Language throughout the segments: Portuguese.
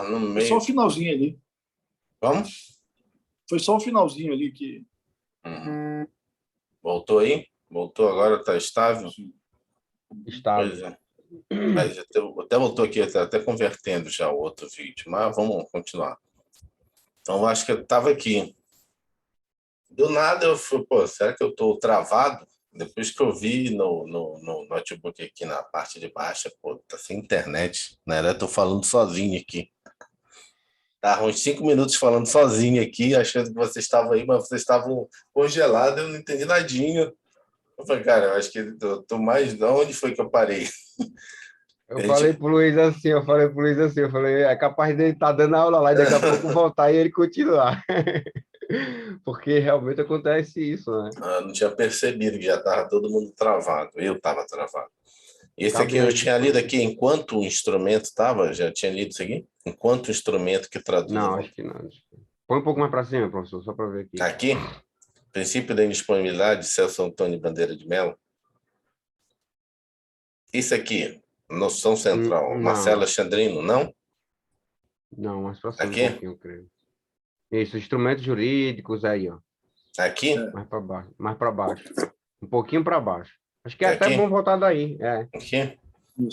no Foi só meio. o finalzinho ali. Vamos? Foi só o finalzinho ali que... Voltou aí? Voltou agora, está estável? Estável. Pois é. Mas até voltou aqui, até convertendo já o outro vídeo, mas vamos continuar. Então, eu acho que eu estava aqui. Do nada eu fui, pô, será que eu estou travado? Depois que eu vi no notebook aqui na parte de baixo, pô, tá sem internet, né? Eu tô falando sozinho aqui. Tá uns 5 minutos falando sozinho aqui, achando que vocês estavam aí, mas vocês estavam congelados, eu não entendi nadinha. Eu falei, cara, eu acho que eu tô mais... De onde foi que eu parei? Eu falei pro Luiz assim, eu falei, é capaz dele estar dando aula lá e daqui a pouco voltar e ele continuar. Porque realmente acontece isso, né? Eu não tinha percebido que já estava todo mundo travado. Eu estava travado. Esse aqui eu Cabe tinha lido aqui enquanto o instrumento estava, já tinha lido isso aqui? Enquanto o instrumento que traduz. Não, acho que não. Põe um pouco mais para cima, professor, só para ver aqui. Aqui, princípio da indisponibilidade, Celso Antônio Bandeira de Mello. Isso aqui, noção central, Não. Marcelo Alexandrino, não? Não, mais para cima Aqui? um pouquinho, eu creio. Isso, instrumentos jurídicos aí, ó. Aqui? Mais para baixo. Um pouquinho para baixo. Acho que é até Aqui? bom voltar daí. É. Aqui?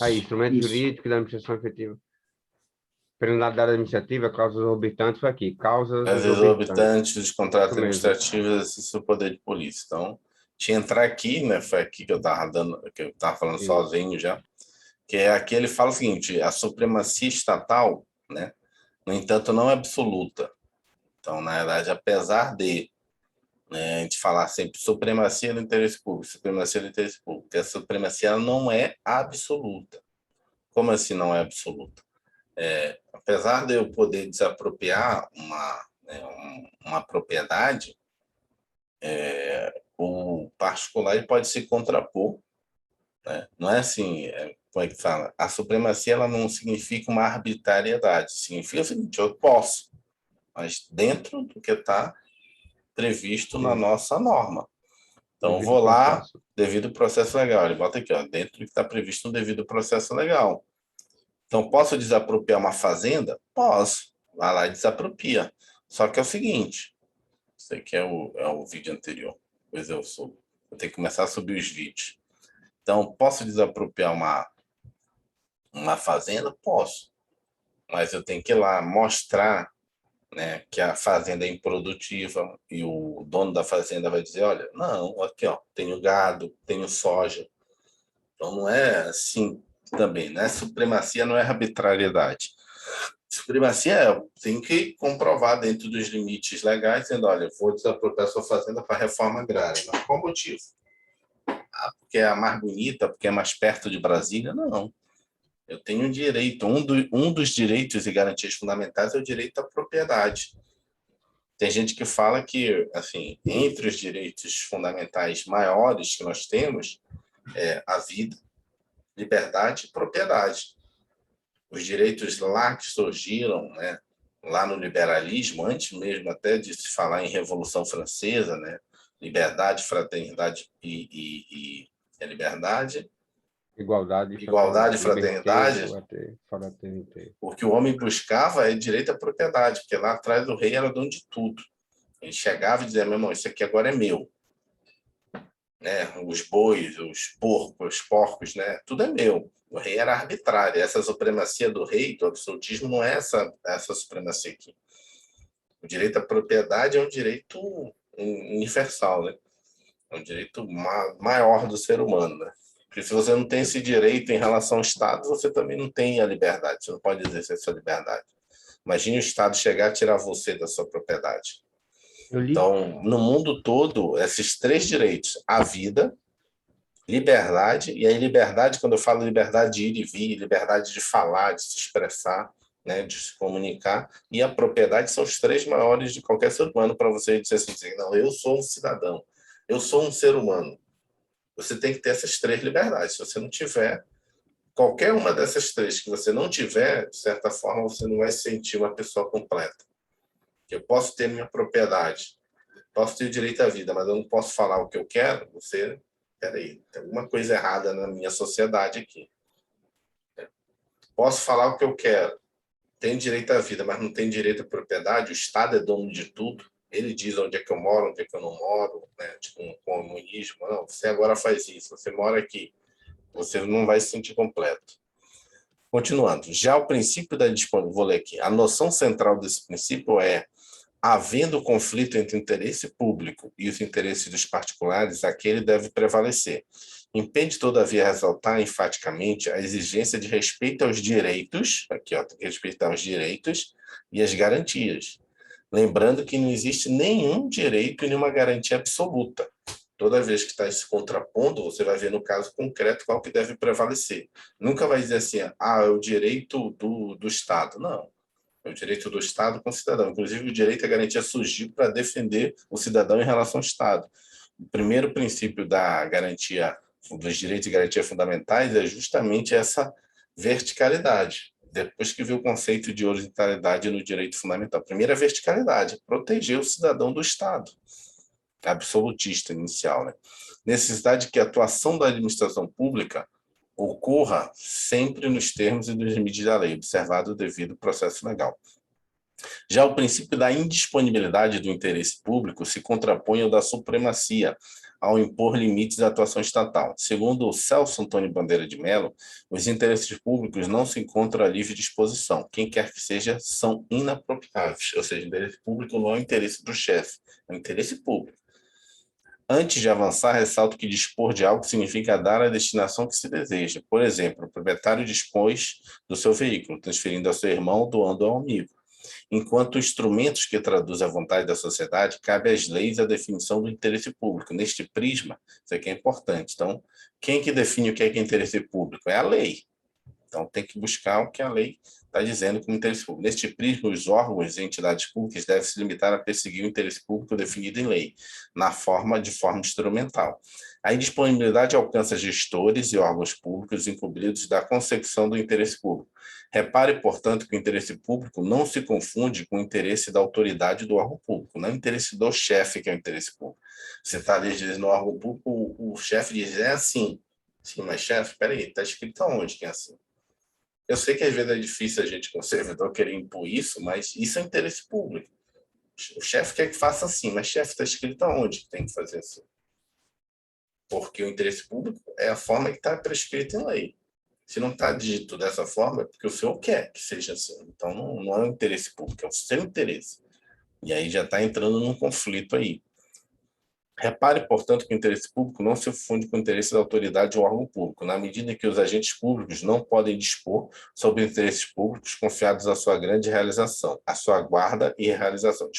Aí, instrumentos jurídicos da administração efetiva. Penalidade administrativa, causas exorbitantes, foi aqui. Causas As exorbitantes. exorbitantes dos contratos Isso mesmo. administrativos e seu poder de polícia. Então, tinha que entrar aqui, né? Foi aqui que eu estava falando Isso. sozinho já. Que é aqui ele fala o seguinte: a supremacia estatal, né? No entanto, não é absoluta. Então, na verdade, apesar de, né, a gente falar sempre supremacia do interesse público, supremacia do interesse público, a supremacia não é absoluta. Como assim não é absoluta? Apesar de eu poder desapropriar uma propriedade, o particular ele pode se contrapor, né? Não é assim, como é que fala? A supremacia ela não significa uma arbitrariedade, significa o seguinte: eu posso, mas dentro do que está previsto na nossa norma. Então, eu vou lá, devido processo legal. Ele bota aqui, ó, dentro do que está previsto no devido processo legal. Então, posso desapropriar uma fazenda? Posso. Vai lá e desapropria. Só que é o seguinte, isso aqui é o vídeo anterior. Depois eu tenho que começar a subir os vídeos. Então, posso desapropriar uma fazenda? Posso. Mas eu tenho que ir lá mostrar, né, que a fazenda é improdutiva e o dono da fazenda vai dizer, olha, não, aqui ó, tenho gado, tenho soja. Então não é assim também, né? Supremacia não é arbitrariedade. Supremacia tem que comprovar dentro dos limites legais, dizendo, olha, vou desapropriar sua fazenda para reforma agrária. Mas qual motivo? Porque é a mais bonita, porque é mais perto de Brasília? Não. Eu tenho um direito, um dos direitos e garantias fundamentais é o direito à propriedade. Tem gente que fala que, assim, entre os direitos fundamentais maiores que nós temos é a vida, liberdade e propriedade. Os direitos lá que surgiram, né, lá no liberalismo, antes mesmo até de se falar em Revolução Francesa, né, liberdade, fraternidade e liberdade, Igualdade e fraternidade, o que o homem buscava é direito à propriedade, porque lá atrás o rei era dono de tudo. Ele chegava e dizia, meu irmão, isso aqui agora é meu. Né? Os bois, os porcos, né? Tudo é meu. O rei era arbitrário. Essa supremacia do rei, do absolutismo, não é essa supremacia aqui. O direito à propriedade é um direito universal, né? É um direito maior do ser humano, né? Porque se você não tem esse direito em relação ao Estado, você também não tem a liberdade. Você não pode exercer a sua liberdade. Imagine o Estado chegar a tirar você da sua propriedade. Então, no mundo todo, esses 3 direitos, a vida, liberdade, e aí liberdade, quando eu falo liberdade de ir e vir, liberdade de falar, de se expressar, né, de se comunicar, e a propriedade são os 3 maiores de qualquer ser humano, para você dizer assim, não, eu sou um cidadão, eu sou um ser humano. Você tem que ter essas 3 liberdades. Se você não tiver, qualquer uma dessas 3 que você não tiver, de certa forma, você não vai se sentir uma pessoa completa. Eu posso ter minha propriedade, posso ter o direito à vida, mas eu não posso falar o que eu quero. Peraí, tem alguma coisa errada na minha sociedade aqui. Posso falar o que eu quero, tem direito à vida, mas não tem direito à propriedade, o Estado é dono de tudo, ele diz onde é que eu moro, onde é que eu não moro, né? Tipo um comunismo, não, você agora faz isso, você mora aqui, você não vai se sentir completo. Continuando, já o princípio da disponibilidade, vou ler aqui, a noção central desse princípio é: havendo conflito entre o interesse público e os interesses dos particulares, aquele deve prevalecer. Impede, todavia, ressaltar enfaticamente a exigência de respeito aos direitos, aqui, ó, tem que respeitar os direitos e as garantias. Lembrando que não existe nenhum direito e nenhuma garantia absoluta. Toda vez que está se contrapondo, você vai ver no caso concreto qual que deve prevalecer. Nunca vai dizer assim, é o direito do Estado. Não. É o direito do Estado com o cidadão. Inclusive, o direito à garantia surgiu para defender o cidadão em relação ao Estado. O primeiro princípio da garantia, dos direitos e garantias fundamentais, é justamente essa verticalidade. Depois que veio o conceito de horizontalidade no direito fundamental. Primeiro, a verticalidade, proteger o cidadão do Estado. Absolutista inicial, né? Necessidade que a atuação da administração pública ocorra sempre nos termos e nos limites da lei, observado o devido processo legal. Já o princípio da indisponibilidade do interesse público se contrapõe ao da supremacia, ao impor limites à atuação estatal. Segundo o Celso Antônio Bandeira de Mello, os interesses públicos não se encontram à livre disposição. Quem quer que seja, são inapropriáveis. Ou seja, o interesse público não é o interesse do chefe, é o interesse público. Antes de avançar, ressalto que dispor de algo significa dar a destinação que se deseja. Por exemplo, o proprietário dispôs do seu veículo, transferindo ao seu irmão ou doando ao amigo. Enquanto instrumentos que traduzem a vontade da sociedade, cabe às leis a definição do interesse público. Neste prisma, isso aqui é importante. Então, quem que define o que é interesse público? É a lei. Então, tem que buscar o que a lei está dizendo como interesse público. Neste prisma, os órgãos e entidades públicas devem se limitar a perseguir o interesse público definido em lei, de forma instrumental. A indisponibilidade alcança gestores e órgãos públicos incumbidos da consecução do interesse público. Repare, portanto, que o interesse público não se confunde com o interesse da autoridade do órgão público, não é o interesse do chefe que é o interesse público. Você está ali no órgão público, o chefe diz, é assim. Sim, mas chefe, peraí, está escrito aonde que é assim? Eu sei que às vezes é difícil a gente, como servidor, querer impor isso, mas isso é interesse público. O chefe quer que faça assim, mas chefe, está escrito aonde que tem que fazer assim? Porque o interesse público é a forma que está prescrita em lei. Se não está dito dessa forma, é porque o senhor quer que seja assim. Então, não é o interesse público, é o seu interesse. E aí já está entrando num conflito aí. Repare, portanto, que o interesse público não se funde com o interesse da autoridade ou órgão público, na medida em que os agentes públicos não podem dispor sobre interesses públicos confiados à sua grande realização, à sua guarda e realização.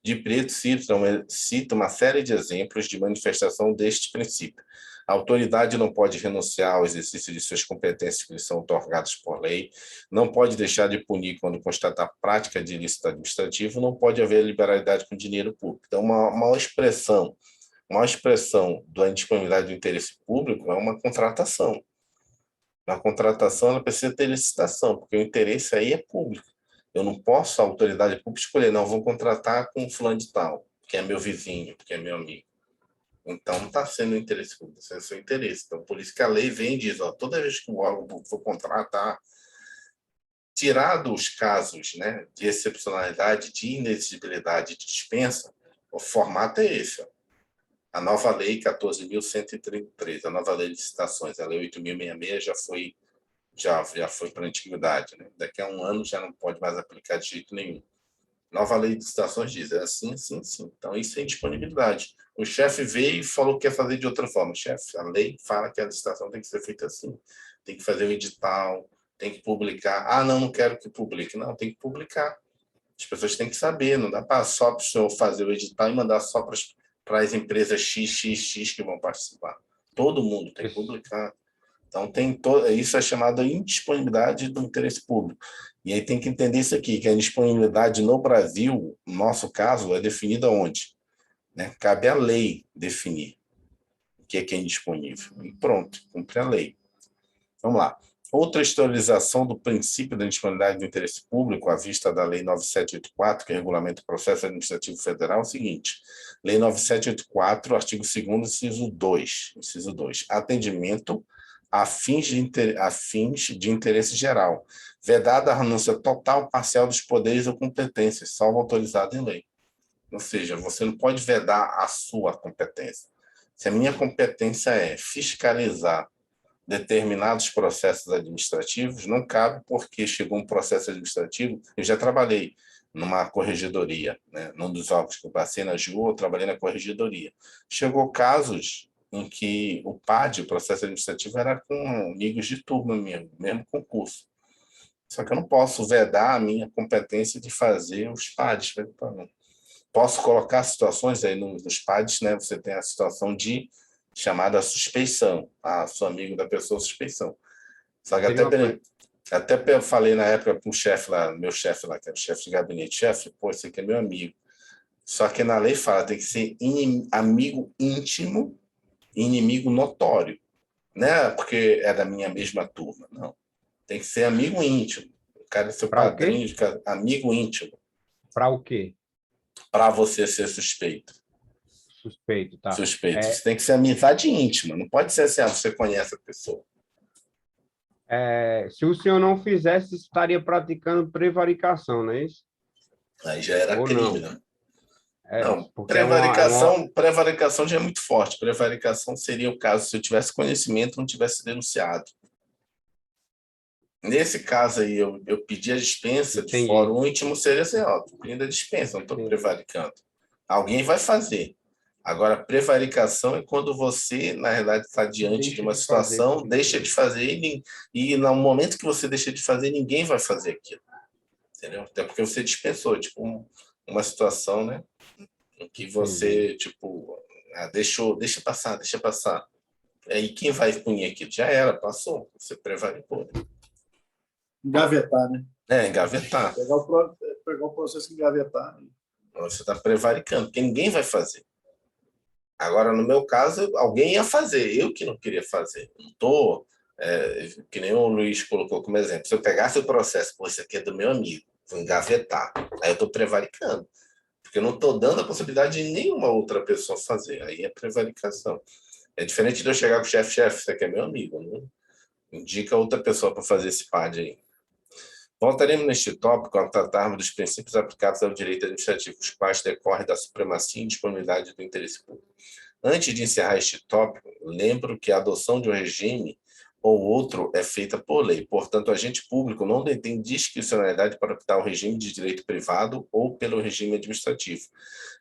De Preto cita uma série de exemplos de manifestação deste princípio. A autoridade não pode renunciar ao exercício de suas competências que lhe são otorgadas por lei, não pode deixar de punir quando constatar prática de ilícito administrativo, não pode haver liberalidade com dinheiro público. Então, uma expressão da indisponibilidade do interesse público é uma contratação. Na contratação, ela precisa ter licitação, porque o interesse aí é público. Eu não posso, a autoridade pública, escolher, não, vou contratar com fulano de tal, que é meu vizinho, que é meu amigo. Então, não está sendo interesse público, está sendo seu interesse. Então, por isso que a lei vem e diz, toda vez que o órgão for contratar, tirado os casos, né, de excepcionalidade, de inexigibilidade, de dispensa, o formato é esse. A nova lei 14.133, a nova lei de licitações, a lei 8.066 já foi para a antiguidade. Né? Daqui a um ano já não pode mais aplicar de jeito nenhum. Nova lei de licitações diz, é assim, assim, assim. Então, isso é indisponibilidade. O chefe veio e falou que quer fazer de outra forma. Chefe, a lei fala que a licitação tem que ser feita assim. Tem que fazer o edital, tem que publicar. Ah, não quero que publique. Não, tem que publicar. As pessoas têm que saber, não dá para só para o senhor fazer o edital e mandar só para as empresas XXX que vão participar. Todo mundo tem que publicar. Então, isso é chamado de indisponibilidade do interesse público. E aí tem que entender isso aqui, que a indisponibilidade no Brasil, no nosso caso, é definida onde? Né? Cabe à lei definir o que é indisponível. E pronto, cumpre a lei. Vamos lá. Outra historização do princípio da indisponibilidade do interesse público, à vista da Lei 9784, que regulamenta o processo administrativo federal, é o seguinte. Lei 9784, artigo 2º, inciso 2. Atendimento a fins de interesse geral, vedada a renúncia total, parcial dos poderes ou competências, salvo autorizado em lei. Ou seja, você não pode vedar a sua competência. Se a minha competência é fiscalizar determinados processos administrativos, não cabe porque chegou um processo administrativo. Eu já trabalhei numa corregedoria, né? Num dos órgãos que eu passei na AGU, eu trabalhei na corregedoria. Chegou casos em que o PAD, o processo administrativo, era com amigos de turma mesmo concurso. Só que eu não posso vedar a minha competência de fazer os PADs. Posso colocar situações aí nos PADs, né? Você tem a situação de chamada suspeição. Sou amigo da pessoa, suspeição. Só que até eu falei na época com o chefe lá, meu chefe lá, que era o chefe de gabinete, chefe, pô, esse aqui é meu amigo. Só que na lei fala, tem que ser amigo íntimo e inimigo notório. Não é porque é da minha mesma turma, não. Tem que ser amigo íntimo. O cara é seu padrinho, amigo íntimo. Para o quê? Para você ser suspeito. Suspeito, tá. Suspeito. Isso tem que ser amizade íntima. Não pode ser assim, você conhece a pessoa. Se o senhor não fizesse, estaria praticando prevaricação, não é isso? Aí já era crime, né? Não, prevaricação já é muito forte. Prevaricação seria o caso se eu tivesse conhecimento e não tivesse denunciado. Nesse caso aí, eu pedi a dispensa de fórum íntimo, seria assim, pedindo a dispensa, não estou prevaricando. Alguém vai fazer. Agora, prevaricação é quando você, na realidade, está diante de uma situação, deixa de fazer, e no momento que você deixa de fazer, ninguém vai fazer aquilo. Entendeu? Até porque você dispensou, tipo, uma situação, né? Em que você, tipo, deixa passar. Aí quem vai punir aquilo? Já era, passou, você prevaricou. Engavetar, né? Engavetar. Pegar o processo e engavetar. Você está prevaricando, porque ninguém vai fazer. Agora, no meu caso, alguém ia fazer, eu que não queria fazer. Não estou, que nem o Luiz colocou como exemplo. Se eu pegasse o processo, pô, esse aqui é do meu amigo, vou engavetar. Aí eu estou prevaricando, porque eu não estou dando a possibilidade de nenhuma outra pessoa fazer. Aí é prevaricação. É diferente de eu chegar com o chefe, você aqui é meu amigo, não indica outra pessoa para fazer esse PAD aí. Voltaremos neste tópico quando tratarmos dos princípios aplicados ao direito administrativo, os quais decorrem da supremacia e disponibilidade do interesse público. Antes de encerrar este tópico, lembro que a adoção de um regime ou outro é feita por lei. Portanto, o agente público não detém discricionalidade para optar o regime de direito privado ou pelo regime administrativo,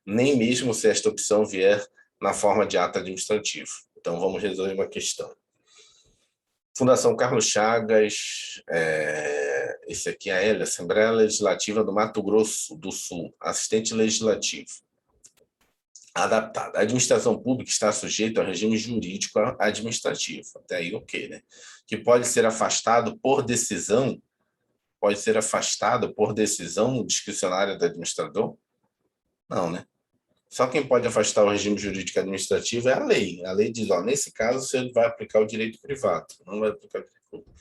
nem mesmo se esta opção vier na forma de ato administrativo. Então, vamos resolver uma questão. Fundação Carlos Chagas, esse aqui é a Assembleia Legislativa do Mato Grosso do Sul, assistente legislativo. Adaptada. A administração pública está sujeita ao regime jurídico administrativo. Até aí, ok, né? Que pode ser afastado por decisão discricionária do administrador? Não, né? Só quem pode afastar o regime jurídico administrativo é a lei. A lei diz, nesse caso, você vai aplicar o direito privado, não vai aplicar o direito público.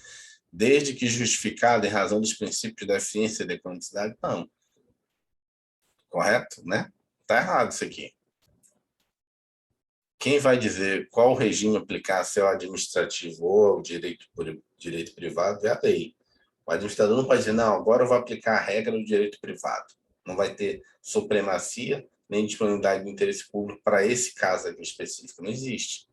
Desde que justificado em razão dos princípios da eficiência e da economicidade, não. Correto, né? Está errado isso aqui. Quem vai dizer qual regime aplicar, se é o administrativo ou o direito privado, é a lei. O administrador não pode dizer, não, agora eu vou aplicar a regra do direito privado. Não vai ter supremacia nem disponibilidade do interesse público para esse caso aqui específico. Não existe.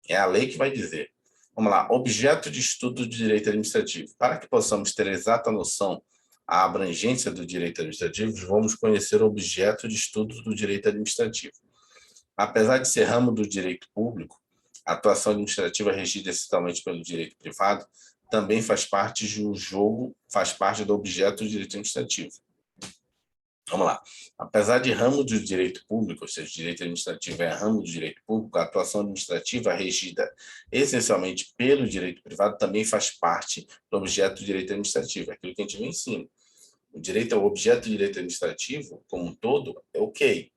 É a lei que vai dizer. Vamos lá. Objeto de estudo do direito administrativo. Para que possamos ter exata noção a abrangência do direito administrativo, vamos conhecer o objeto de estudo do direito administrativo. Apesar de ser ramo do direito público, a atuação administrativa regida essencialmente pelo direito privado também faz parte do objeto do direito administrativo. Vamos lá. Apesar de ramo do direito público, ou seja, o direito administrativo é ramo do direito público, a atuação administrativa regida essencialmente pelo direito privado também faz parte do objeto do direito administrativo, aquilo que a gente vê em cima. O objeto do direito administrativo, como um todo, é ok,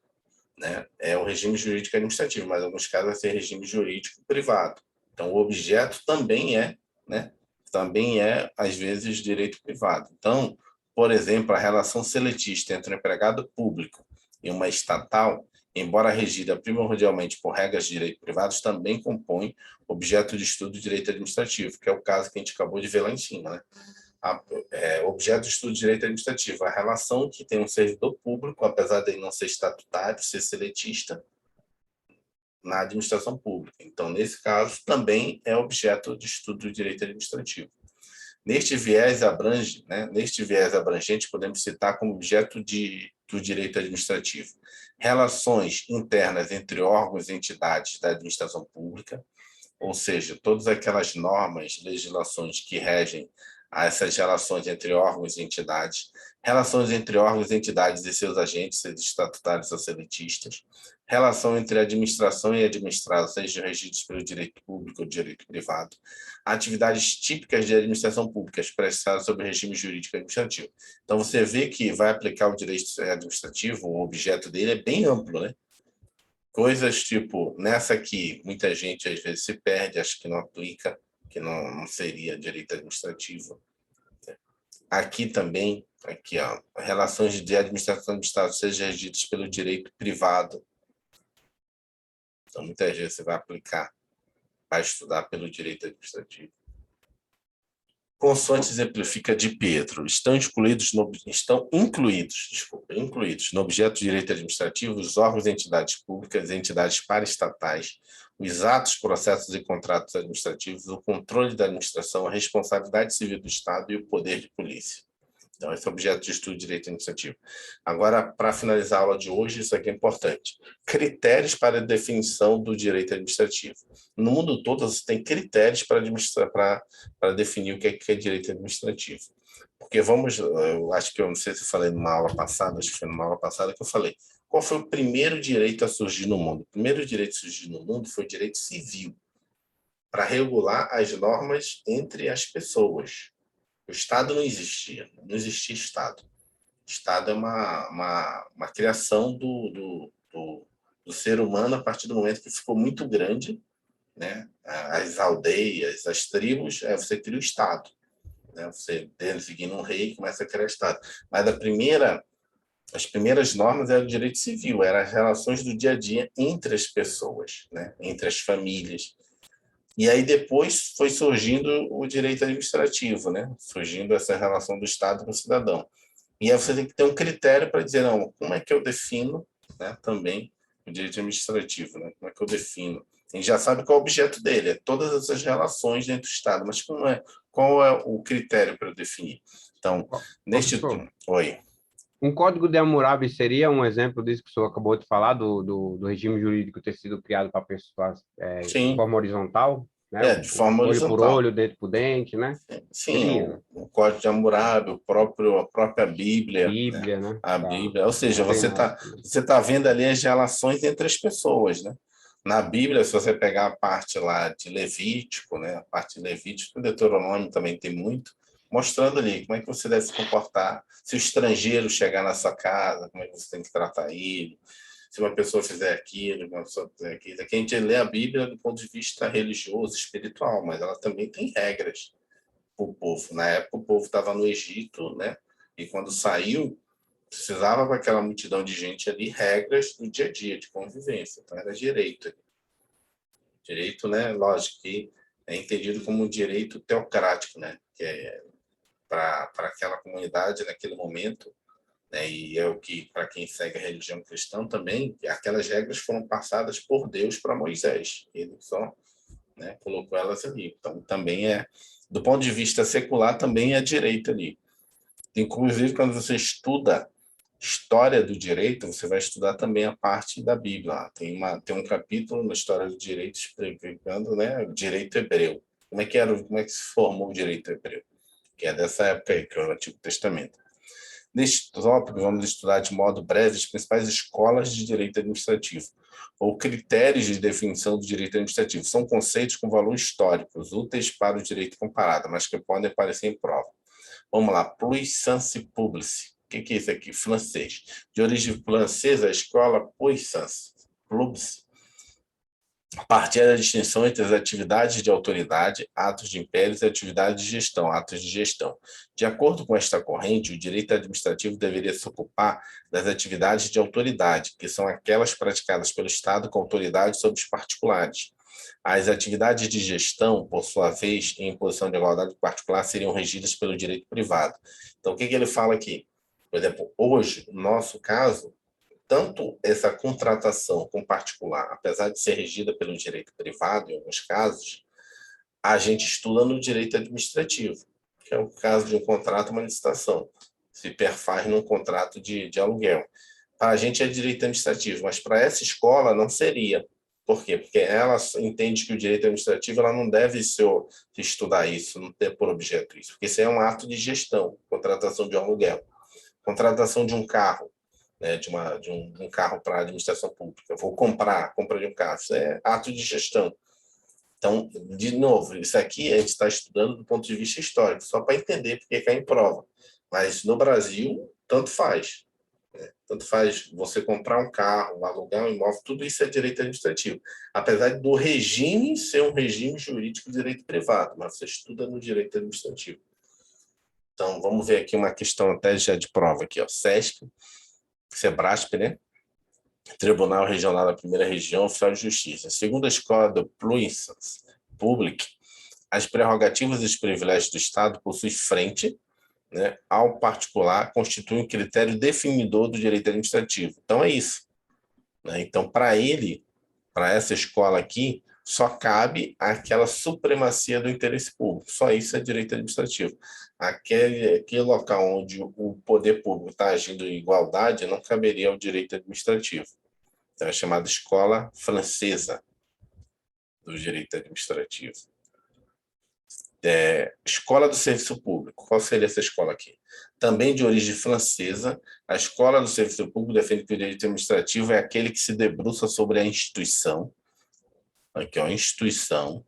né? É o regime jurídico administrativo, mas em alguns casos vai ser regime jurídico privado. Então, o objeto também é, né? Também é, às vezes, direito privado. Então, por exemplo, a relação seletista entre um empregado público e uma estatal embora regida primordialmente por regras de direito privados, também compõe objeto de estudo de direito administrativo, que é o caso que a gente acabou de ver lá em cima, né? Objeto de estudo de direito administrativo, a relação que tem um servidor público, apesar de ele não ser estatutário, ser seletista, na administração pública. Então, nesse caso, também é objeto de estudo do direito administrativo. Neste viés abrangente, podemos citar como objeto do direito administrativo relações internas entre órgãos e entidades da administração pública, ou seja, todas aquelas normas, legislações que regem a essas relações entre órgãos e entidades, relações entre órgãos e entidades e seus agentes, seja estatutários ou seletistas, relação entre administração e administrado, sejam regidos pelo direito público ou direito privado, atividades típicas de administração pública expressadas sob regime jurídico administrativo. Então, você vê que vai aplicar o direito administrativo, o objeto dele é bem amplo, né? Coisas tipo, nessa aqui, muita gente às vezes se perde, acha que não aplica, que não seria direito administrativo. Aqui também, aqui, ó, relações de administração do Estado sejam regidas pelo direito privado. Então, muitas vezes você vai aplicar, vai estudar pelo direito administrativo. Consoante exemplifica de Pedro, estão incluídos no objeto de direito administrativo os órgãos e entidades públicas, entidades paraestatais, os atos, processos e contratos administrativos, o controle da administração, a responsabilidade civil do Estado e o poder de polícia. Então, esse é o objeto de estudo de direito administrativo. Agora, para finalizar a aula de hoje, isso aqui é importante. Critérios para a definição do direito administrativo. No mundo todo, você tem critérios para definir o que é direito administrativo. Porque eu acho que eu não sei se eu falei numa aula passada, acho que foi numa aula passada que eu falei. Qual foi o primeiro direito a surgir no mundo? O primeiro direito a surgir no mundo foi o direito civil, para regular as normas entre as pessoas. O Estado não existia Estado. Estado é uma criação do ser humano a partir do momento que ficou muito grande, né? As aldeias, as tribos, você cria o Estado. Né? Você designa um rei e começa a criar o Estado. Mas as primeiras normas eram o direito civil, eram as relações do dia a dia entre as pessoas, né? Entre as famílias. E aí depois foi surgindo o direito administrativo, né? Surgindo essa relação do Estado com o cidadão. E aí você tem que ter um critério para dizer, não, como é que eu defino, né, também o direito administrativo, né? Como é que eu defino? A gente já sabe qual é o objeto dele, é todas essas relações dentro do Estado, mas qual é o critério para eu definir? Então, Oi. Um código de Hammurabi seria um exemplo disso que o senhor acabou de falar, do regime jurídico ter sido criado para pessoas de forma horizontal, né? De forma horizontal. Olho por olho, dente por dente, né? Sim, o Código de Hammurabi, a própria Bíblia. Né? A Bíblia. Ou seja, você tá vendo ali as relações entre as pessoas, né? Na Bíblia, se você pegar a parte lá de Levítico, né? A parte de Levítico, o Deuteronômio também tem muito, mostrando ali como é que você deve se comportar. Se o estrangeiro chegar na sua casa, como é que você tem que tratar ele. Se uma pessoa fizer aquilo, uma pessoa fizer aquilo. Aqui a gente lê a Bíblia do ponto de vista religioso, espiritual, mas ela também tem regras para o povo. Na época, o povo estava no Egito, né? E quando saiu, precisava para aquela multidão de gente ali regras do dia a dia, de convivência. Então, era direito. Direito, né? Lógico que é entendido como um direito teocrático, né? Que é para aquela comunidade naquele momento, né? E é o que, para quem segue a religião cristã também, aquelas regras foram passadas por Deus para Moisés. Ele só, né, colocou elas ali. Então, também do ponto de vista secular, também é direito ali. Inclusive, quando você estuda história do direito, você vai estudar também a parte da Bíblia. Tem um capítulo na história do direito explicando, né, o direito hebreu. Como é que se formou o direito hebreu? Que é dessa época aí, que é o Antigo Testamento. Neste tópico, vamos estudar de modo breve as principais escolas de direito administrativo, ou critérios de definição do direito administrativo. São conceitos com valor histórico, úteis para o direito comparado, mas que podem aparecer em prova. Vamos lá, puissance publique. O que é isso aqui? Francês. De origem francesa, a escola puissance publique a partir da distinção entre as atividades de autoridade, atos de impérios, e atividades de gestão, atos de gestão. De acordo com esta corrente, o direito administrativo deveria se ocupar das atividades de autoridade, que são aquelas praticadas pelo Estado com autoridade sobre os particulares. As atividades de gestão, por sua vez, em posição de igualdade particular, seriam regidas pelo direito privado. Então, o que ele fala aqui? Por exemplo, hoje, no nosso caso, tanto essa contratação com particular, apesar de ser regida pelo direito privado, em alguns casos, a gente estuda no direito administrativo, que é o caso de um contrato, uma licitação, se perfaz num contrato de aluguel. Para a gente é direito administrativo, mas para essa escola não seria. Por quê? Porque ela entende que o direito administrativo ela não deve estudar isso, não ter por objeto isso, porque isso é um ato de gestão, contratação de um aluguel, contratação de um carro, né, de um carro para a administração pública. Vou compra de um carro, isso é ato de gestão. Então, de novo, isso aqui a gente está estudando do ponto de vista histórico, só para entender porque cai em prova. Mas no Brasil, tanto faz. Né? Tanto faz você comprar um carro, alugar um imóvel, tudo isso é direito administrativo. Apesar do regime ser um regime jurídico de direito privado, mas você estuda no direito administrativo. Então, vamos ver aqui uma questão até já de prova aqui, ó. SESP, SEBRASP, né? Tribunal Regional da Primeira Região, Oficial de Justiça. Segundo a escola do Pluissance Public, as prerrogativas e os privilégios do Estado possuem frente, né, ao particular, constituem um critério definidor do direito administrativo. Então, é isso. Né? Então, para essa escola aqui, só cabe aquela supremacia do interesse público. Só isso é direito administrativo. Aquele local onde o poder público está agindo em igualdade não caberia ao direito administrativo. Então, é chamada escola francesa do direito administrativo. Escola do Serviço Público. Qual seria essa escola aqui? Também de origem francesa, a Escola do Serviço Público defende que o direito administrativo é aquele que se debruça sobre a instituição, aqui, ó, instituição,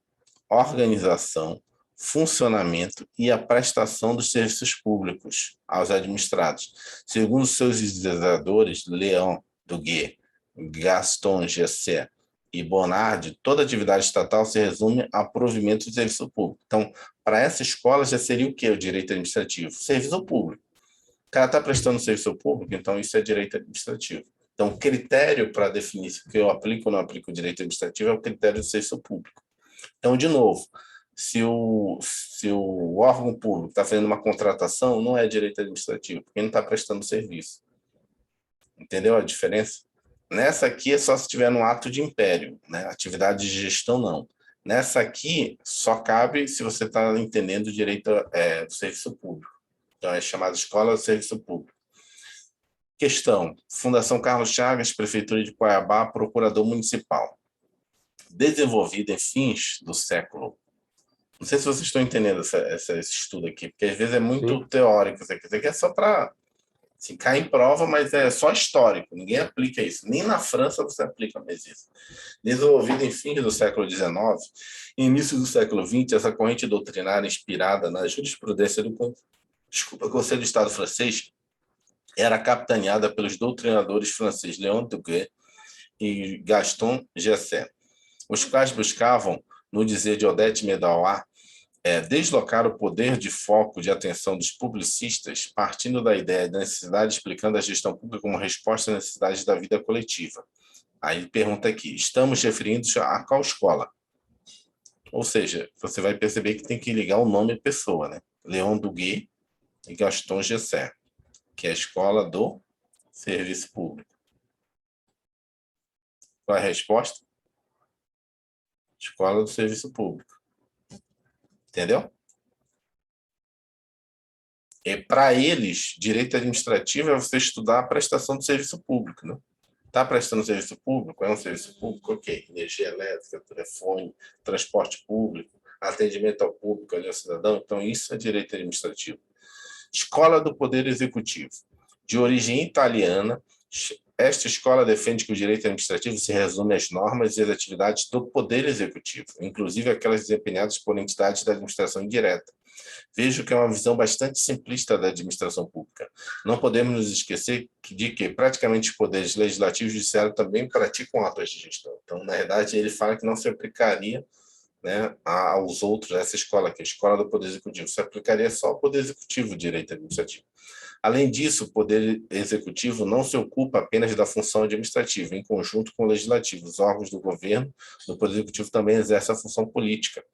organização, funcionamento e a prestação dos serviços públicos aos administrados. Segundo seus idealizadores, Léon Duguay, Gaston Gesser e Bonnard, toda atividade estatal se resume a provimento de serviço público. Então, para essa escola já seria o quê? O direito administrativo? Serviço público. O cara está prestando serviço público, então isso é direito administrativo. Então, o critério para definir se eu aplico ou não aplico o direito administrativo é o critério do serviço público. Então, de novo, se o órgão público está fazendo uma contratação, não é direito administrativo, porque não está prestando serviço. Entendeu a diferença? Nessa aqui é só se tiver no ato de império, né? Atividade de gestão, não. Nessa aqui, só cabe se você está entendendo o direito do serviço público. Então, é chamada Escola do Serviço Público. Questão. Fundação Carlos Chagas, Prefeitura de Cuiabá, Procurador Municipal. Desenvolvida em fins do século. Não sei se vocês estão entendendo esse estudo aqui, porque às vezes é muito teórico. Isso aqui é só para... Assim, cai em prova, mas é só histórico. Ninguém aplica isso. Nem na França você aplica mais isso. Desenvolvida em fins do século XIX e início do século XX, essa corrente doutrinária inspirada na jurisprudência do Conselho de Estado francês era capitaneada pelos doutrinadores franceses Léon Duguay e Gaston Gesser, os quais buscavam, no dizer de Odette Medoir, deslocar o poder de foco de atenção dos publicistas, partindo da ideia da necessidade, explicando a gestão pública como resposta às necessidades da vida coletiva. Aí pergunta aqui, estamos referindo a qual escola? Ou seja, você vai perceber que tem que ligar o nome à pessoa, né? Léon Duguay e Gaston Gesser, que é a escola do serviço público. Qual é a resposta? Escola do serviço público. Entendeu? E para eles, direito administrativo é você estudar a prestação do serviço público, né? Está prestando serviço público? É um serviço público? Ok. Energia elétrica, telefone, transporte público, atendimento ao público, ali ao cidadão. Então, isso é direito administrativo. Escola do Poder Executivo. De origem italiana, esta escola defende que o direito administrativo se resume às normas e às atividades do Poder Executivo, inclusive aquelas desempenhadas por entidades da administração indireta, Vejo que é uma visão bastante simplista da administração pública. Não podemos nos esquecer de que praticamente os poderes legislativo e judiciário também praticam atos de gestão. Então, na verdade, ele fala que não se aplicaria, né, aos outros, essa escola aqui, a escola do Poder Executivo, se aplicaria só ao Poder Executivo, direito administrativo. Além disso, o Poder Executivo não se ocupa apenas da função administrativa, em conjunto com o Legislativo. Os órgãos do governo, do Poder Executivo, também exercem a função política.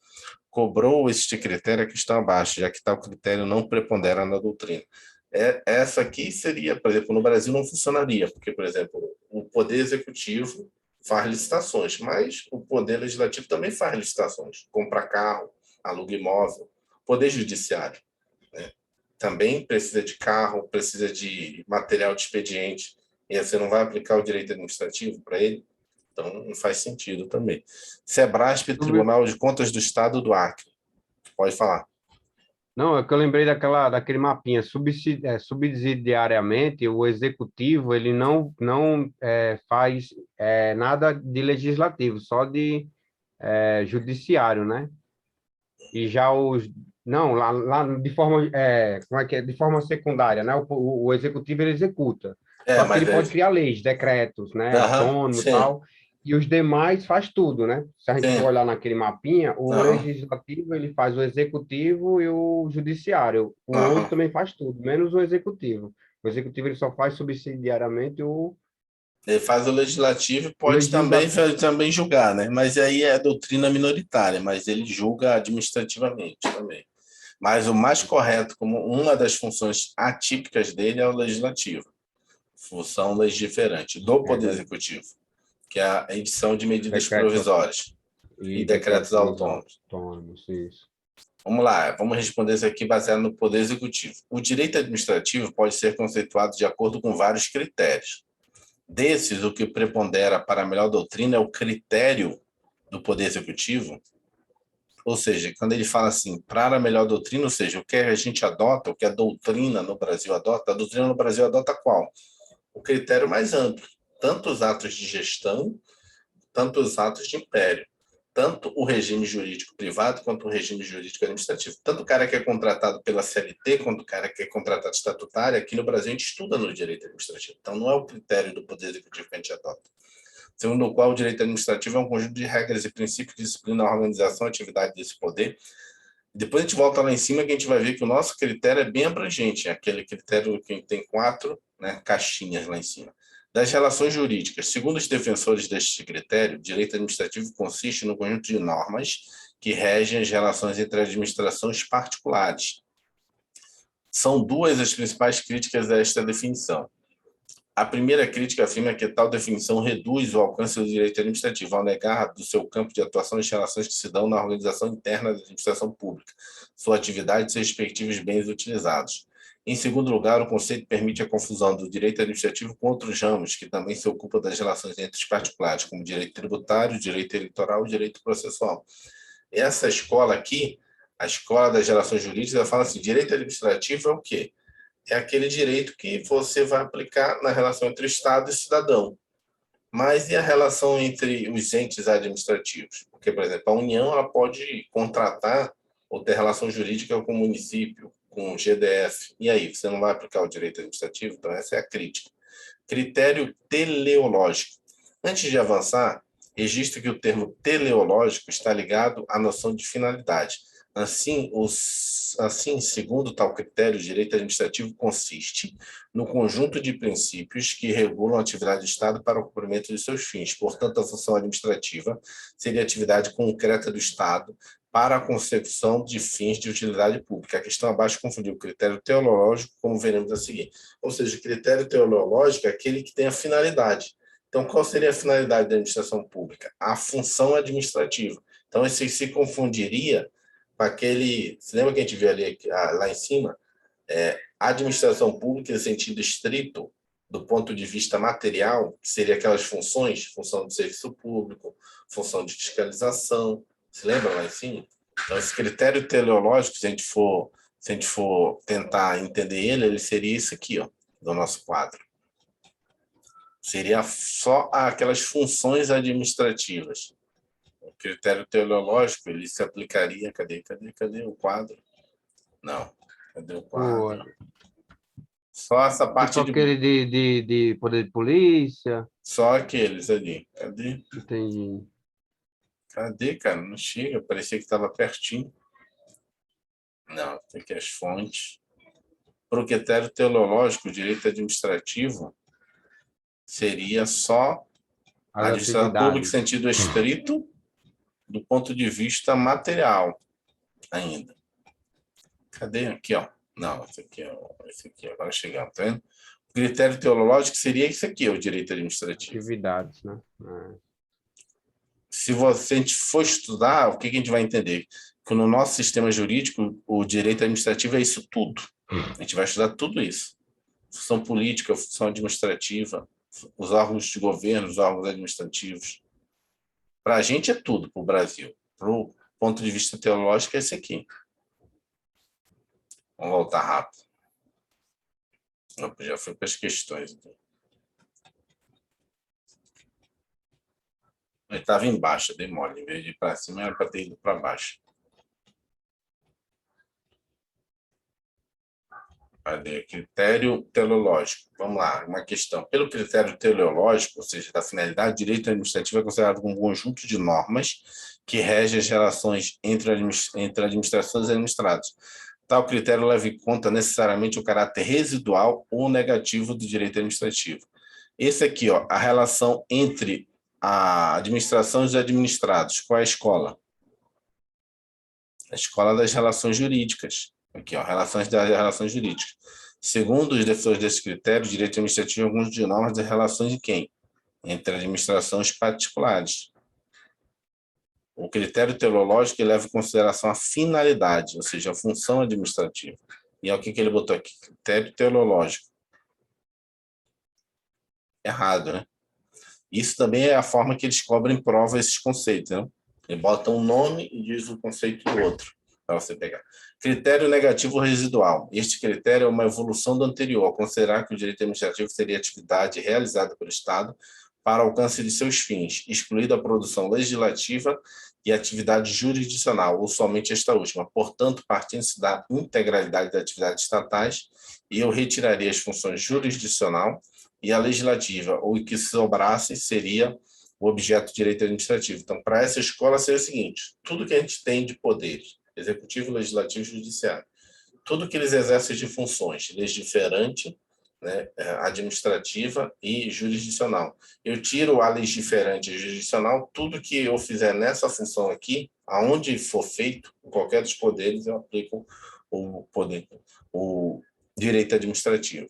Cobrou este critério que está abaixo, já que tal critério não prepondera na doutrina. Essa aqui seria, por exemplo, no Brasil não funcionaria, porque, por exemplo, o Poder Executivo faz licitações, mas o Poder Legislativo também faz licitações, compra carro, aluga imóvel. Poder Judiciário, né, também precisa de carro, precisa de material de expediente, e você não vai aplicar o direito administrativo para ele? Então, não faz sentido também. Sebrasp, Tribunal de Contas do Estado do Acre. Pode falar. Não, é que eu lembrei daquele mapinha. Subsidiariamente, o executivo ele não faz nada de legislativo, só de judiciário, né? E já os não lá de forma como é que é? De forma secundária, né? O executivo ele executa. Só que Mas ele pode criar leis, decretos, né? aham, Autônomo e sim, tal. E os demais faz tudo, né? Se a gente for sim. olhar naquele mapinha, o Aham, legislativo ele faz o executivo e o judiciário. O outro aham. também faz tudo, menos o executivo. O executivo ele só faz subsidiariamente Ele faz o legislativo e o pode legislativo. também julgar, né? Mas aí é doutrina minoritária, mas ele julga administrativamente também. Mas o mais correto, como uma das funções atípicas dele, é o legislativo, função legiferante do Poder Executivo, que é a edição de medidas Decretos provisórias e e decretos decretos autônomos. autônomos, isso. Vamos lá, vamos responder isso aqui baseado no Poder Executivo. O direito administrativo pode ser conceituado de acordo com vários critérios. Desses, o que prepondera para a melhor doutrina é o critério do Poder Executivo, ou seja, quando ele fala assim, para a melhor doutrina, ou seja, o que a gente adota, o que a doutrina no Brasil adota, a doutrina no Brasil adota qual? O critério mais amplo, tanto os atos de gestão, tanto os atos de império, tanto o regime jurídico privado quanto o regime jurídico administrativo. Tanto o cara que é contratado pela CLT quanto o cara que é contratado estatutário, aqui no Brasil a gente estuda no direito administrativo. Então não é o critério do Poder Executivo que a gente adota. Segundo o qual o direito administrativo é um conjunto de regras e princípios que disciplinam a organização e atividade desse poder. Depois a gente volta lá em cima que a gente vai ver que o nosso critério é bem abrangente, é aquele critério que tem 4, né, caixinhas lá em cima. Das relações jurídicas, segundo os defensores deste critério, direito administrativo consiste no conjunto de normas que regem as relações entre administrações particulares. São duas as principais críticas a esta definição. A primeira crítica afirma que tal definição reduz o alcance do direito administrativo, ao negar do seu campo de atuação as relações que se dão na organização interna da administração pública, sua atividade e seus respectivos bens utilizados. Em segundo lugar, o conceito permite a confusão do direito administrativo com outros ramos, que também se ocupam das relações entre os particulares, como direito tributário, direito eleitoral e direito processual. Essa escola aqui, a escola das relações jurídicas, ela fala assim, direito administrativo é o quê? É aquele direito que você vai aplicar na relação entre Estado e cidadão. Mas e a relação entre os entes administrativos? Porque, por exemplo, a União ela pode contratar ou ter relação jurídica com o município, com o GDF. E aí, você não vai aplicar o direito administrativo? Então, essa é a crítica. Critério teleológico. Antes de avançar, registro que o termo teleológico está ligado à noção de finalidade. Assim, segundo tal critério, o direito administrativo consiste no conjunto de princípios que regulam a atividade do Estado para o cumprimento de seus fins. Portanto, a função administrativa seria a atividade concreta do Estado para a consecução de fins de utilidade pública. A questão abaixo confundiu o critério teleológico, como veremos a seguir. Ou seja, o critério teleológico é aquele que tem a finalidade. Então, qual seria a finalidade da administração pública? A função administrativa. Então, isso se confundiria com aquele... Você lembra que a gente viu ali, lá em cima? Administração pública, em sentido estrito, do ponto de vista material, que seria aquelas funções, função de serviço público, função de fiscalização. Se lembra lá em cima? Então, esse critério teleológico, se a gente for tentar entender ele seria isso aqui, ó, do nosso quadro. Seria só aquelas funções administrativas. O critério teleológico, ele se aplicaria... Cadê o quadro? Não. Cadê o Pô, quadro? Só essa parte tipo de... aquele de poder de polícia. Só aqueles ali. Cadê? Entendi. Cadê, cara? Não chega. Parecia que estava pertinho. Não, tem aqui as fontes. Para o critério teleológico, o direito administrativo seria só As a administração pública em atividades. sentido estrito, do ponto de vista material ainda. Cadê? Aqui, ó. Não, esse aqui agora chegamos, tá vendo? O critério teleológico seria isso aqui, o direito administrativo. Atividades, né? É. Se a gente for estudar, o que a gente vai entender? Que no nosso sistema jurídico, o direito administrativo é isso tudo. A gente vai estudar tudo isso. Função política, função administrativa, os órgãos de governo, os órgãos administrativos. Para a gente é tudo, para o Brasil. Para o ponto de vista teológico, é esse aqui. Vamos voltar rápido. Já fui para as questões. Ele estava embaixo, dei mole. Em vez de ir para cima, era para ter ido para baixo. Cadê? Critério teleológico. Vamos lá, uma questão. Pelo critério teleológico, ou seja, da finalidade, o direito administrativo é considerado um conjunto de normas que rege as relações entre administrações e administrados. Tal critério leva em conta necessariamente o caráter residual ou negativo do direito administrativo. Esse aqui, ó, a relação entre a administração e os administrados. Qual é a escola? A escola das relações jurídicas. Aqui, ó, relações das relações jurídicas. Segundo os defensores desse critério, o direito administrativo é alguns de normas das relações de quem? Entre a administração e os particulares. O critério teleológico leva em consideração a finalidade, ou seja, a função administrativa. E é o que ele botou aqui, critério teleológico. Errado, né? Isso também é a forma que eles cobrem prova esses conceitos, né? Ele bota um nome e diz o conceito do outro, para você pegar. Critério negativo residual. Este critério é uma evolução do anterior, ao considerar que o direito administrativo seria atividade realizada pelo Estado para alcance de seus fins, excluída a produção legislativa e atividade jurisdicional, ou somente esta última. Portanto, partindo-se da integralidade das atividades estatais, eu retiraria as funções jurisdicional e a legislativa, ou que sobrasse seria o objeto de direito administrativo. Então, para essa escola seria o seguinte: tudo que a gente tem de poderes, executivo, legislativo e judiciário, tudo que eles exercem de funções, legiferante, né, administrativa e jurisdicional. Eu tiro a legiferante e jurisdicional, tudo que eu fizer nessa função aqui, aonde for feito, em qualquer dos poderes, eu aplico o direito administrativo.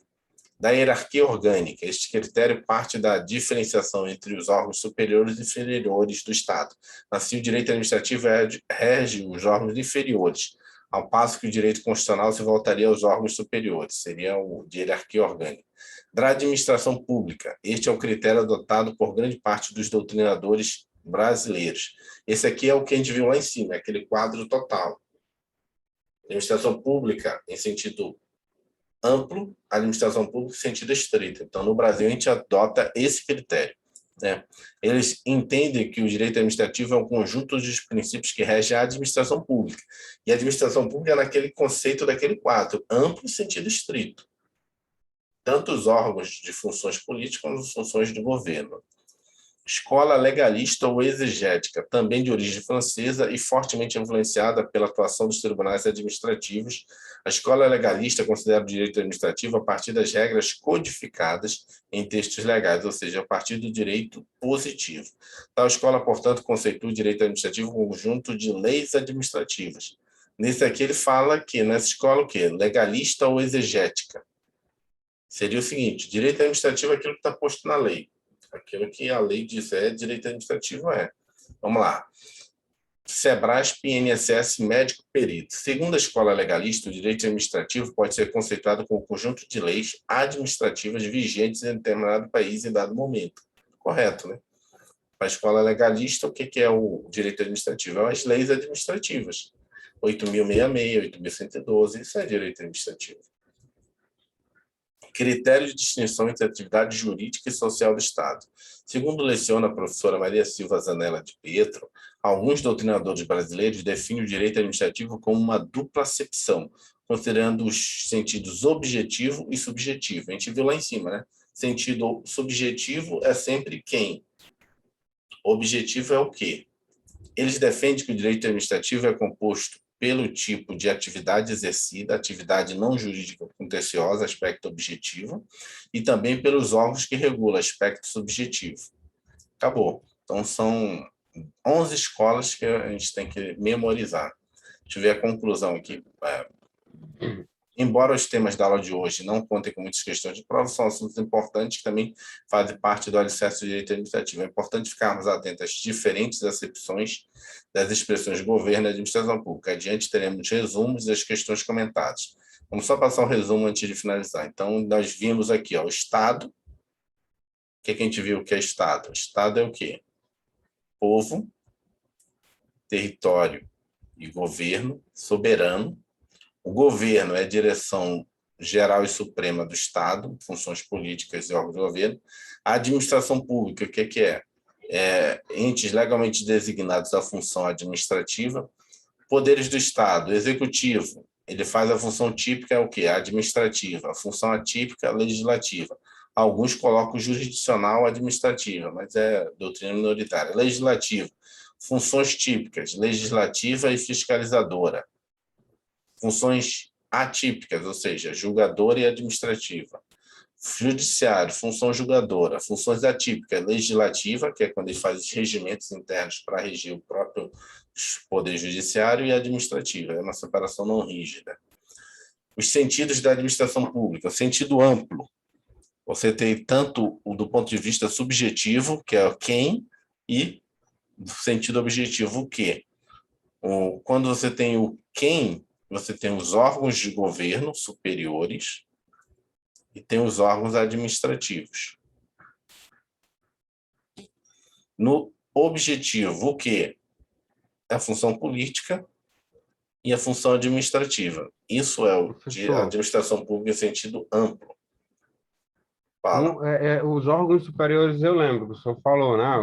Da hierarquia orgânica, este critério parte da diferenciação entre os órgãos superiores e inferiores do Estado. Assim, o direito administrativo rege os órgãos inferiores, ao passo que o direito constitucional se voltaria aos órgãos superiores, seria o de hierarquia orgânica. Da administração pública, este é o critério adotado por grande parte dos doutrinadores brasileiros. Esse aqui é o que a gente viu lá em cima, é aquele quadro total. Administração pública, em sentido amplo, administração pública em sentido estrito. Então, no Brasil, a gente adota esse critério, né? Eles entendem que o direito administrativo é um conjunto de princípios que regem a administração pública. E a administração pública é naquele conceito daquele quadro, amplo em sentido estrito. Tanto os órgãos de funções políticas como as funções de governo. Escola legalista ou exegética, também de origem francesa e fortemente influenciada pela atuação dos tribunais administrativos. A escola legalista considera o direito administrativo a partir das regras codificadas em textos legais, ou seja, a partir do direito positivo. Tal escola, portanto, conceitua o direito administrativo como um conjunto de leis administrativas. Nesse aqui ele fala que, nessa escola, o quê? Legalista ou exegética. Seria o seguinte: direito administrativo é aquilo que está posto na lei. Aquilo que a lei diz direito administrativo é. Vamos lá. SEBRASP, INSS, médico, perito. Segundo a escola legalista, o direito administrativo pode ser conceituado como um conjunto de leis administrativas vigentes em determinado país em dado momento. Correto, né? Para a escola legalista, o que é o direito administrativo? São as leis administrativas. 8.066, 8.112, isso é direito administrativo. Critério de distinção entre atividade jurídica e social do Estado. Segundo leciona a professora Maria Silva Zanella de Pietro, alguns doutrinadores brasileiros definem o direito administrativo como uma dupla acepção, considerando os sentidos objetivo e subjetivo. A gente viu lá em cima, né? Sentido subjetivo é sempre quem? Objetivo é o quê? Eles defendem que o direito administrativo é composto pelo tipo de atividade exercida, atividade não jurídica contenciosa, aspecto objetivo, e também pelos órgãos que regulam, aspecto subjetivo. Acabou. Então, são 11 escolas que a gente tem que memorizar. Deixa eu ver a conclusão aqui. Embora os temas da aula de hoje não contem com muitas questões de prova, são assuntos importantes que também fazem parte do alicerce do direito administrativo. É importante ficarmos atentos às diferentes acepções das expressões governo e administração pública. Adiante teremos resumos das questões comentadas. Vamos só passar um resumo antes de finalizar. Então, nós vimos aqui, ó, o Estado. O que a gente viu que é Estado? Estado é o quê? Povo, território e governo soberano. O governo é a direção geral e suprema do Estado, funções políticas e órgãos de governo. A administração pública, o que é? Entes legalmente designados à função administrativa. Poderes do Estado, executivo, ele faz a função típica, é o quê? A administrativa. A função atípica, legislativa. Alguns colocam jurisdicional administrativa, mas é doutrina minoritária. Legislativo, funções típicas, legislativa e fiscalizadora. Funções atípicas, ou seja, julgadora e administrativa. Judiciário, função julgadora. Funções atípicas, legislativa, que é quando ele faz os regimentos internos para regir o próprio poder judiciário, e administrativa, é uma separação não rígida. Os sentidos da administração pública, o sentido amplo. Você tem tanto do ponto de vista subjetivo, que é quem, e do sentido objetivo, o quê? Quando você tem o quem, você tem os órgãos de governo superiores e tem os órgãos administrativos. No objetivo, o quê? É a função política e a função administrativa. Isso é a administração pública em sentido amplo. Os órgãos superiores, eu lembro que o senhor falou, né?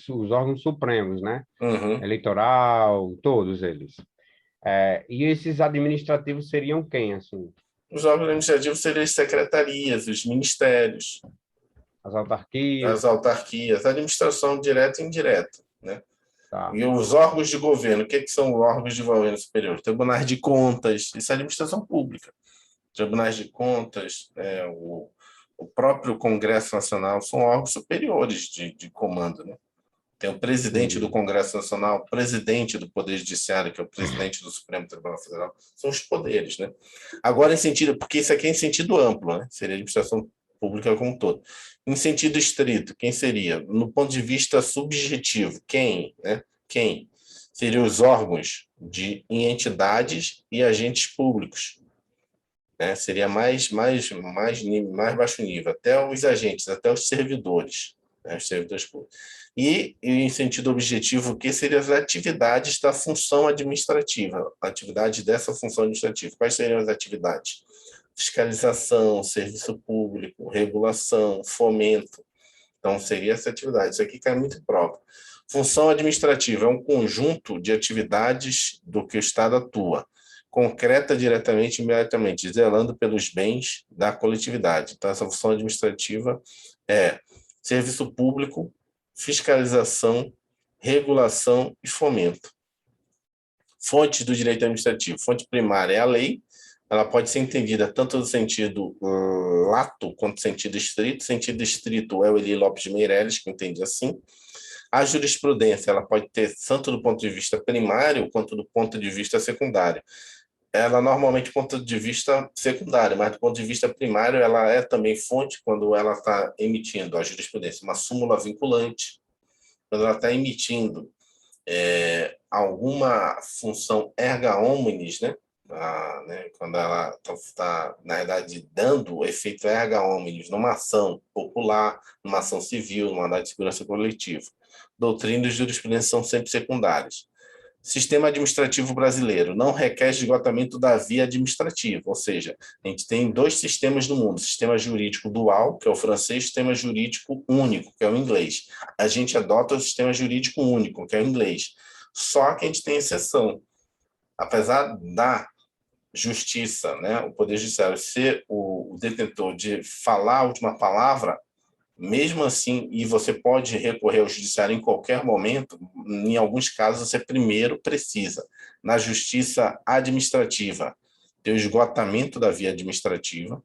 Os órgãos supremos, né? Uhum. Eleitoral, todos eles. E esses administrativos seriam quem, assim? Os órgãos administrativos seriam as secretarias, os ministérios, As autarquias? as autarquias, a administração direta e indireta, né? Tá. E os órgãos de governo, o que são órgãos de governo superior? Tribunais de Contas, isso é administração pública. Tribunais de Contas, o próprio Congresso Nacional são órgãos superiores de comando, né? Tem o presidente do Congresso Nacional, o presidente do Poder Judiciário, que é o presidente do Supremo Tribunal Federal, são os poderes, né? Agora, em sentido, porque isso aqui é em sentido amplo, né? Seria a administração pública como um todo. Em sentido estrito, quem seria? No ponto de vista subjetivo, quem, né? Quem? Seriam os órgãos em entidades e agentes públicos, né? Seria mais baixo nível, até os agentes, até os servidores, né? Os servidores públicos. E em sentido objetivo, o que seriam as atividades da função administrativa, atividade dessa função administrativa. Quais seriam as atividades? Fiscalização, serviço público, regulação, fomento. Então, seria essa atividade. Isso aqui cai muito em prova. Função administrativa é um conjunto de atividades do que o Estado atua, concreta diretamente e imediatamente, zelando pelos bens da coletividade. Então, essa função administrativa é serviço público, fiscalização, regulação e fomento. Fontes do direito administrativo. Fonte primária é a lei. Ela pode ser entendida tanto no sentido lato quanto no sentido estrito. Sentido estrito é o Eli Lopes de Meireles, que entende assim. A jurisprudência ela pode ter tanto do ponto de vista primário quanto do ponto de vista secundário. Ela normalmente do ponto de vista secundário, mas do ponto de vista primário ela é também fonte quando ela está emitindo a jurisprudência, uma súmula vinculante, quando ela está emitindo alguma função erga omnes, né? Quando ela está, na verdade, dando o efeito erga omnes numa ação popular, numa ação civil, numa mandado de segurança coletiva. Doutrina e jurisprudência são sempre secundárias. Sistema administrativo brasileiro não requer esgotamento da via administrativa, ou seja, a gente tem dois sistemas no mundo, sistema jurídico dual, que é o francês, e sistema jurídico único, que é o inglês. A gente adota o sistema jurídico único, que é o inglês. Só que a gente tem exceção. Apesar da justiça, né, o Poder Judiciário ser o detentor de falar a última palavra, mesmo assim, e você pode recorrer ao Judiciário em qualquer momento, em alguns casos você primeiro precisa, na Justiça Administrativa, ter o esgotamento da via administrativa,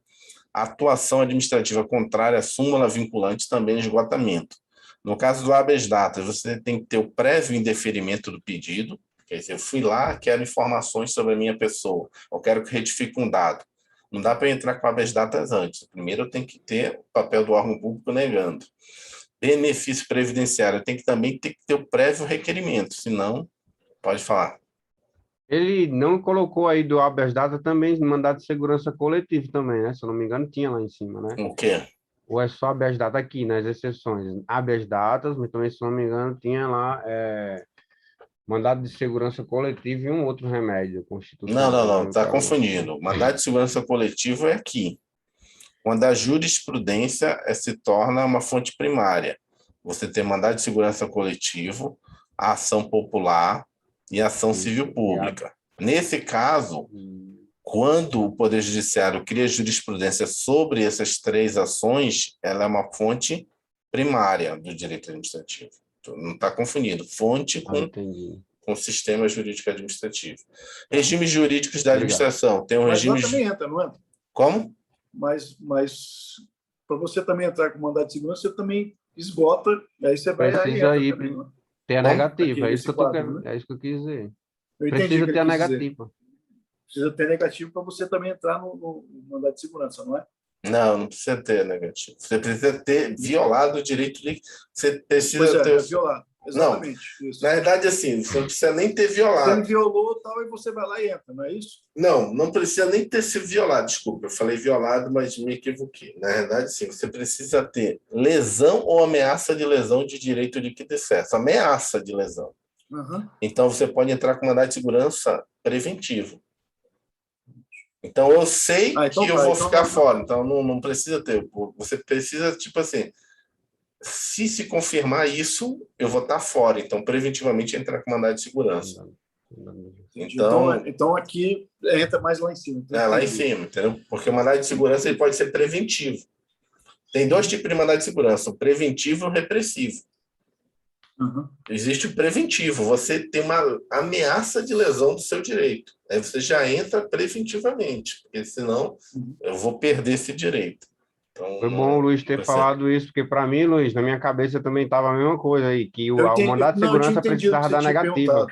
a atuação administrativa contrária à súmula vinculante também é esgotamento. No caso do habeas data, você tem que ter o prévio indeferimento do pedido, quer dizer, eu fui lá, quero informações sobre a minha pessoa, eu quero que retifique um dado. Não dá para entrar com habeas datas antes. Primeiro eu tenho que ter o papel do órgão público negando. Benefício previdenciário, tem que também ter que ter o prévio requerimento, senão, pode falar. Ele não colocou aí do habeas data também mandado de segurança coletivo também, né? Se eu não me engano, tinha lá em cima, né? O quê? Ou é só habeas data aqui, nas exceções? Habeas datas, mas também, se não me engano, tinha lá mandado de segurança coletivo e um outro remédio constitucional. Não, está Lembro agora. confundindo. Mandado de segurança coletivo é aqui. Quando a jurisprudência se torna uma fonte primária. Você tem mandado de segurança coletivo, a ação popular e a ação civil pública. Nesse caso, quando o Poder Judiciário cria jurisprudência sobre essas três ações, ela é uma fonte primária do direito administrativo. Não está confundindo. Fonte com sistema jurídico administrativo. Regimes jurídicos da administração. Tem um Mas regime... lá também entra, não entra? Como? Mas para você também entrar com mandado de segurança, você também esgota, e aí você vai... Precisa ir também, né? ter a negativa, Aqui, é isso que eu tô querendo, né? é isso que eu quis dizer. Eu entendi Precisa ter a negativa. Precisa ter negativo para você também entrar no mandado de segurança, não é? Não precisa ter negativo. Você precisa ter violado o direito de... Você precisa ter... violado. Exatamente. Não, isso. na verdade, assim, você não precisa nem ter violado. Você violou tal, e você vai lá e entra, não é isso? Não precisa nem ter sido violado. Desculpa, eu falei violado, mas me equivoquei. Na verdade, sim, você precisa ter lesão ou ameaça de lesão de direito líquido e certo. Ameaça de lesão. Uhum. Então, você pode entrar com mandado de segurança preventivo. Então, eu sei que eu vou ficar fora. Então, não precisa ter. Você precisa, tipo assim, se confirmar isso, eu vou estar fora. Então, preventivamente, entrar com mandado de segurança. Então aqui entra mais lá em cima. Lá em cima, entendeu? Porque o mandado de segurança ele pode ser preventivo. Tem dois tipos de mandado de segurança, o preventivo e o repressivo. Uhum. Existe o preventivo, você tem uma ameaça de lesão do seu direito. Aí você já entra preventivamente, porque senão eu vou perder esse direito. Então, foi bom o Luiz ter falado isso, porque para mim, Luiz, na minha cabeça também estava a mesma coisa aí, que o mandado de segurança precisava da negativa.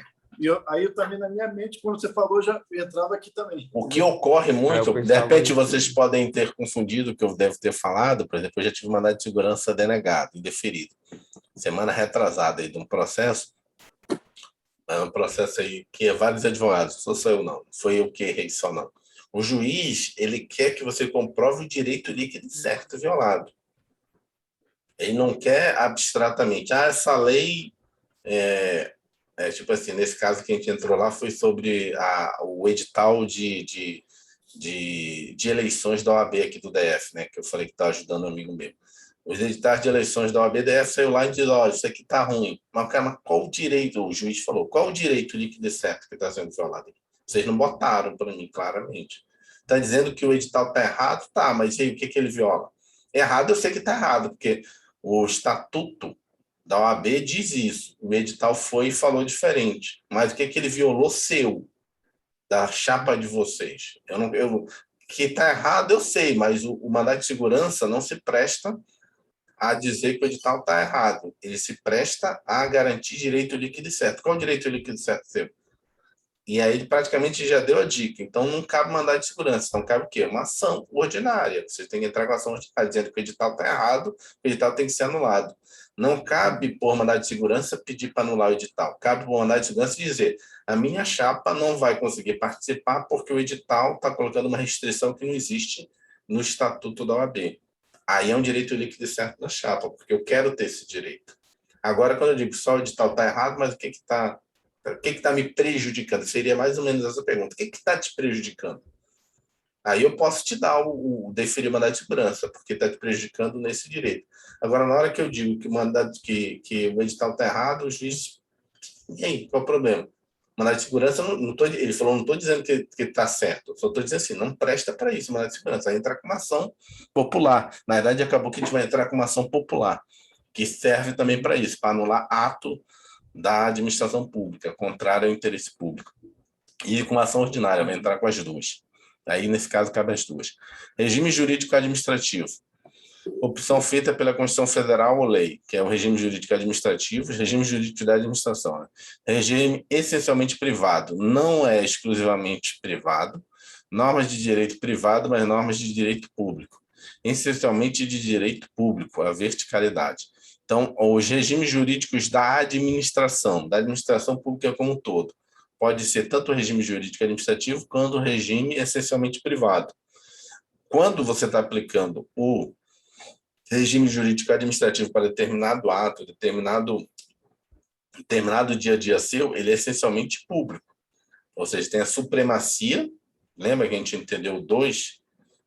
Aí eu também, na minha mente, quando você falou, já entrava aqui também. O que ocorre muito, de repente vocês podem ter confundido o que eu devo ter falado, por exemplo, eu já tive mandado de segurança denegado, indeferido. Semana retrasada aí de um processo aí que é vários advogados, não sou eu não, foi eu que errei só não. O juiz, ele quer que você comprove o direito líquido certo violado. Ele não quer abstratamente, essa lei tipo assim, nesse caso que a gente entrou lá foi sobre o edital de eleições da OAB aqui do DF, né? Que eu falei que está ajudando um amigo meu. Os editais de eleições da OAB DF saiu lá e diz, olha, isso aqui está ruim. Mas qual o direito? O juiz falou, qual o direito líquido certo que está sendo violado? Vocês não botaram para mim, claramente. Está dizendo que o edital está errado? Tá, mas e aí, o que ele viola? Errado, eu sei que está errado, porque o estatuto da OAB diz isso. O edital foi e falou diferente. Mas o que ele violou seu, da chapa de vocês? Que está errado, eu sei, mas o mandado de segurança não se presta a dizer que o edital está errado. Ele se presta a garantir direito líquido e certo. Qual o direito líquido e certo seu? E aí ele praticamente já deu a dica. Então não cabe mandado de segurança. Então cabe o quê? Uma ação ordinária. Você tem que entrar com a ação ordinária, dizendo que o edital está errado, o edital tem que ser anulado. Não cabe, por mandado de segurança, pedir para anular o edital. Cabe, por mandado de segurança, dizer a minha chapa não vai conseguir participar porque o edital está colocando uma restrição que não existe no Estatuto da OAB. Aí é um direito líquido e certo da chapa, porque eu quero ter esse direito. Agora, quando eu digo só o edital está errado, mas o que está me prejudicando? Seria mais ou menos essa pergunta. O que está te prejudicando? Aí eu posso te dar o deferir mandado de segurança, porque está te prejudicando nesse direito. Agora, na hora que eu digo que o edital está errado, o juiz... E aí, qual é o problema? Mandado de segurança, ele falou, não estou dizendo que está certo, eu só estou dizendo assim, não presta para isso, mandado de segurança, vai entrar com uma ação popular. Na verdade, acabou que a gente vai entrar com uma ação popular, que serve também para isso, para anular ato da administração pública, contrário ao interesse público. E com uma ação ordinária, vai entrar com as duas. Aí, nesse caso, cabe as duas. Regime jurídico administrativo. Opção feita pela Constituição Federal ou lei, que é o regime jurídico administrativo, regime jurídico da administração. Né? Regime essencialmente privado, não é exclusivamente privado, normas de direito privado, mas normas de direito público. Essencialmente de direito público, a verticalidade. Então, os regimes jurídicos da administração pública como um todo, pode ser tanto o regime jurídico administrativo quanto o regime essencialmente privado. Quando você está aplicando o regime jurídico administrativo para determinado ato, determinado dia a dia seu, ele é essencialmente público. Ou seja, tem a supremacia, lembra que a gente entendeu dois?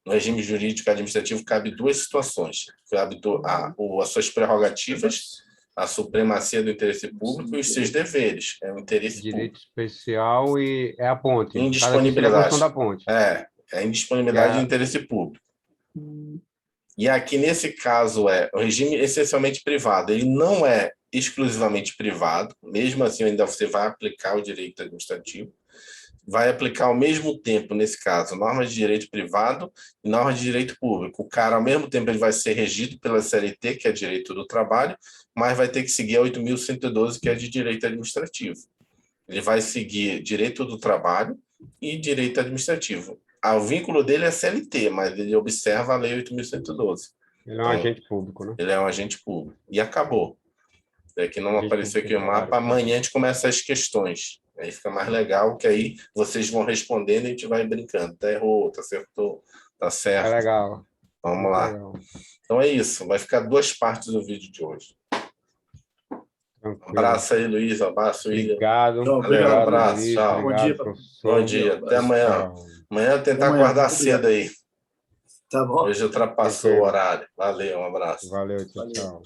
No regime jurídico administrativo cabe duas situações. Cabe as suas prerrogativas, a supremacia do interesse público e os seus deveres. É o interesse Direito público. especial e é a ponte. Indisponibilidade. Cada a função da ponte. É a indisponibilidade do interesse público. E aqui, nesse caso, o regime essencialmente privado. Ele não é exclusivamente privado, mesmo assim, ainda você vai aplicar o direito administrativo, vai aplicar ao mesmo tempo, nesse caso, normas de direito privado e normas de direito público. O cara, ao mesmo tempo, ele vai ser regido pela CLT, que é direito do trabalho, mas vai ter que seguir a 8.112, que é de direito administrativo. Ele vai seguir direito do trabalho e direito administrativo. O vínculo dele é CLT, mas ele observa a Lei 8.112. Ele é um agente público, né? Ele é um agente público. E acabou. É que não apareceu aqui o mapa. Amanhã a gente começa as questões. Aí fica mais legal, que aí vocês vão respondendo e a gente vai brincando. Tá errou, tá acertou, tá certo. É legal. Vamos lá. Legal. Então é isso. Vai ficar duas partes do vídeo de hoje. Tranquilo. Um abraço aí, Luiz. Um abraço, William. Obrigado. Tchau, Valeu, obrigado, um abraço. Luiz. Tchau. Bom dia, professor. Bom dia. Até amanhã. Tchau. Amanhã eu tentar Amanhã. acordar Obrigado. cedo aí. Tá bom? Hoje ultrapassou o horário. Valeu, um abraço. Valeu, tchau, Valeu. tchau.